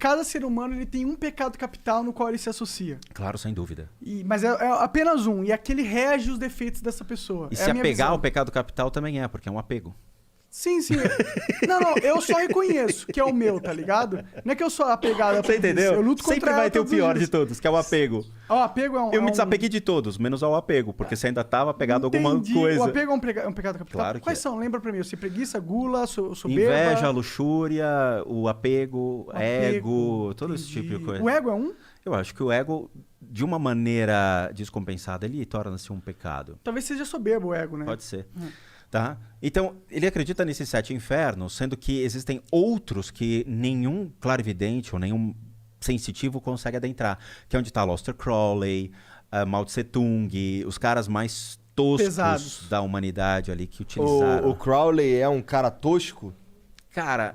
cada ser humano ele tem um pecado capital no qual ele se associa. Claro, sem dúvida. Mas é apenas um. E aquele rege os defeitos dessa pessoa. E se apegar ao pecado capital também porque é um apego. Sim. Não, eu só reconheço que é o meu, tá ligado? Não é que eu sou apegado a Você entendeu? Eu luto contra Sempre vai ter o pior de todos, que é o apego. O apego é um... Eu me desapeguei de todos, menos ao apego, porque você ainda estava apegado a alguma coisa. O apego é um pecado capital? Claro que Quais são? Lembra pra mim. Você preguiça, gula, soberba... Inveja, luxúria, o apego, ego, todo esse tipo de coisa. O ego é um? Eu acho que o ego, de uma maneira descompensada, ele torna-se um pecado. Talvez seja soberbo o ego, né? Pode ser. Tá? Então, ele acredita nesses 7 infernos, sendo que existem outros que nenhum clarividente ou nenhum sensitivo consegue adentrar, que é onde está Aleister Crowley, Mao Tse Tung, os caras mais toscos pesados da humanidade ali que utilizaram. O Crowley é um cara tosco? Cara,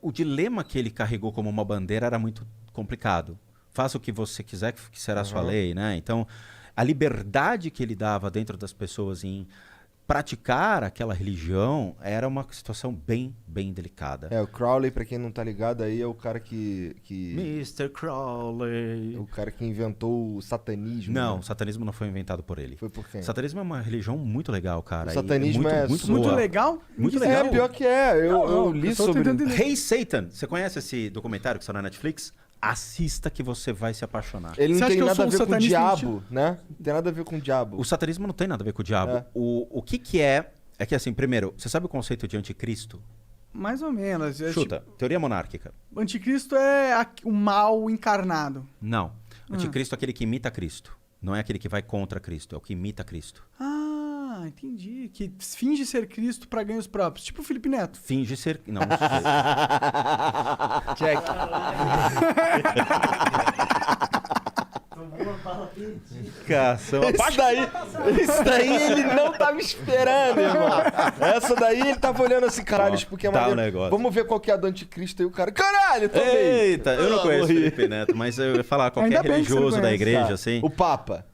o dilema que ele carregou como uma bandeira era muito complicado. Faça o que você quiser, que será a sua lei, né? Então, a liberdade que ele dava dentro das pessoas em praticar aquela religião era uma situação bem delicada. O Crowley, pra quem não tá ligado aí, é o cara que... Mr. Crowley. É o cara que inventou o satanismo. Não, né? o satanismo não foi inventado por ele. Foi por quem? O satanismo é uma religião muito legal, cara. O satanismo muito boa. legal? Muito legal. Pior que é. Eu li sobre... Hey Satan, você conhece esse documentário que está na Netflix? Assista que você vai se apaixonar. Ele não tem nada a ver com o diabo, mentira? né? Não tem nada a ver com o diabo. O satanismo não tem nada a ver com o diabo. O que é... É que assim, primeiro, você sabe o conceito de anticristo? Mais ou menos. Chuta, teoria monárquica. Anticristo é o mal encarnado. Não. Anticristo é aquele que imita Cristo. Não é aquele que vai contra Cristo, é o que imita Cristo. Ah, entendi. Que finge ser Cristo pra ganhos próprios. Tipo o Felipe Neto. Finge ser... Não. Check. Isso daí ele não tava esperando, irmão. Essa daí ele tava olhando assim, caralho, isso porque é Tá uma... o negócio. Vamos ver qual que é a do anticristo aí, o cara. Caralho, também. Eita, eu não conheço o Felipe Neto, mas eu ia falar qualquer Ainda bem que você não religioso da conhece. igreja, Tá. assim. O Papa.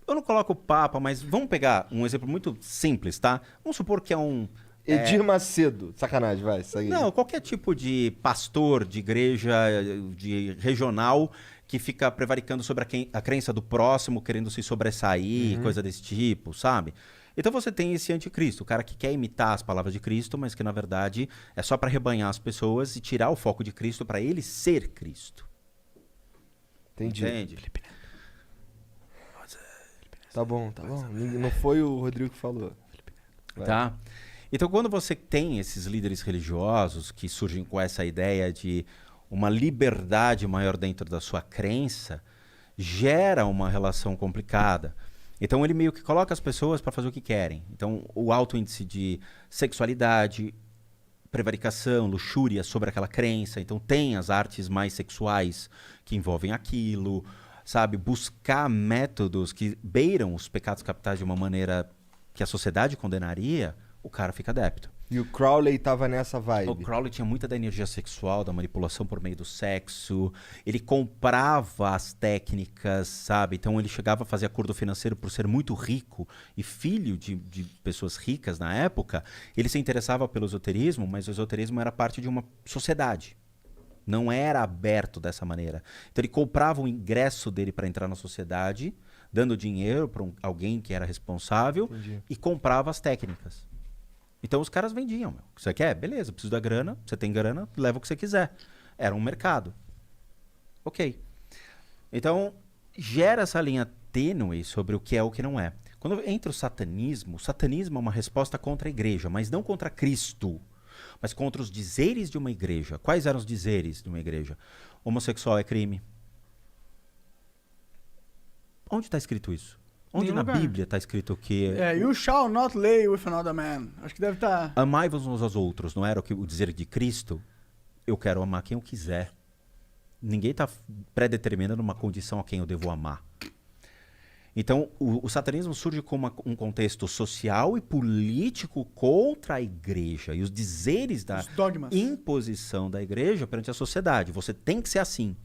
Eu não coloco o Papa, mas vamos pegar um exemplo muito simples, tá? Vamos supor que é um... Edir Macedo. Sacanagem, vai, segue. Não, qualquer tipo de pastor de igreja de regional que fica prevaricando sobre a crença do próximo, querendo se sobressair, coisa desse tipo, sabe? Então você tem esse anticristo, o cara que quer imitar as palavras de Cristo, mas que na verdade é só para rebanhar as pessoas e tirar o foco de Cristo para ele ser Cristo. Entendi. Entende? Tá bom. Não foi o Rodrigo que falou. Tá? Então, quando você tem esses líderes religiosos que surgem com essa ideia de uma liberdade maior dentro da sua crença, gera uma relação complicada. Então, ele meio que coloca as pessoas para fazer o que querem. Então, o alto índice de sexualidade, prevaricação, luxúria sobre aquela crença. Então, tem as artes mais sexuais que envolvem aquilo, sabe? Buscar métodos que beiram os pecados capitais de uma maneira que a sociedade condenaria, o cara fica adepto. E o Crowley tava nessa vibe. O Crowley tinha muita da energia sexual, da manipulação por meio do sexo. Ele comprava as técnicas, sabe? Então ele chegava a fazer acordo financeiro por ser muito rico e filho de pessoas ricas na época. Ele se interessava pelo esoterismo, mas o esoterismo era parte de uma sociedade. Não era aberto dessa maneira. Então ele comprava o ingresso dele para entrar na sociedade, dando dinheiro para alguém que era responsável. Entendi. E comprava as técnicas. Então os caras vendiam. Meu. Você quer? Beleza, preciso da grana. Você tem grana, leva o que você quiser. Era um mercado. Ok. Então gera essa linha tênue sobre o que é o que não é. Quando entra o satanismo é uma resposta contra a igreja, mas não contra Cristo, mas contra os dizeres de uma igreja. Quais eram os dizeres de uma igreja? Homossexual é crime. Onde está escrito isso? Onde na Bíblia está escrito que... You shall not lay with another man. Acho que deve estar... Amai-vos uns aos outros, não era o dizer de Cristo? Eu quero amar quem eu quiser. Ninguém está pré-determinando uma condição a quem eu devo amar. Então, o satanismo surge como um contexto social e político contra a igreja e os dizeres da imposição da igreja perante a sociedade. Você tem que ser assim.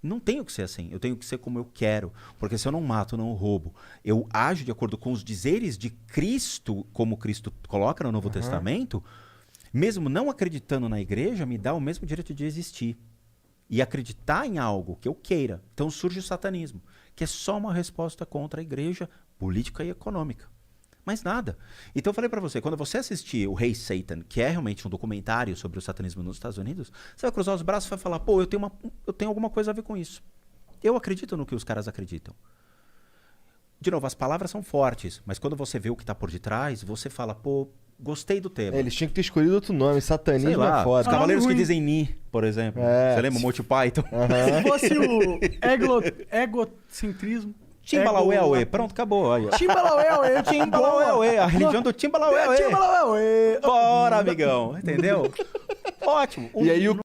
Não tenho que ser assim, eu tenho que ser como eu quero, porque se eu não mato, eu não roubo. Eu ajo de acordo com os dizeres de Cristo, como Cristo coloca no Novo Testamento, mesmo não acreditando na igreja, me dá o mesmo direito de existir. E acreditar em algo que eu queira. Então surge o satanismo, que é só uma resposta contra a igreja política e econômica. Mais nada. Então eu falei pra você, quando você assistir o Rei Satan, que é realmente um documentário sobre o satanismo nos Estados Unidos, você vai cruzar os braços e vai falar, pô, eu tenho alguma coisa a ver com isso. Eu acredito no que os caras acreditam. De novo, as palavras são fortes, mas quando você vê o que está por detrás, você fala, pô, gostei do tema. Eles tinham que ter escolhido outro nome, satanismo Sei lá, é foda. os cavaleiros que ruim. dizem Ni, por exemplo. É. Você lembra o Monty Python? Se fosse o egocentrismo. Timbalaué, pronto, acabou. Aí, ó. Timbalaué, Timbalaué, a religião do Timbalaué. Timbalaué. Bora, amigão, entendeu? Ótimo. E aí o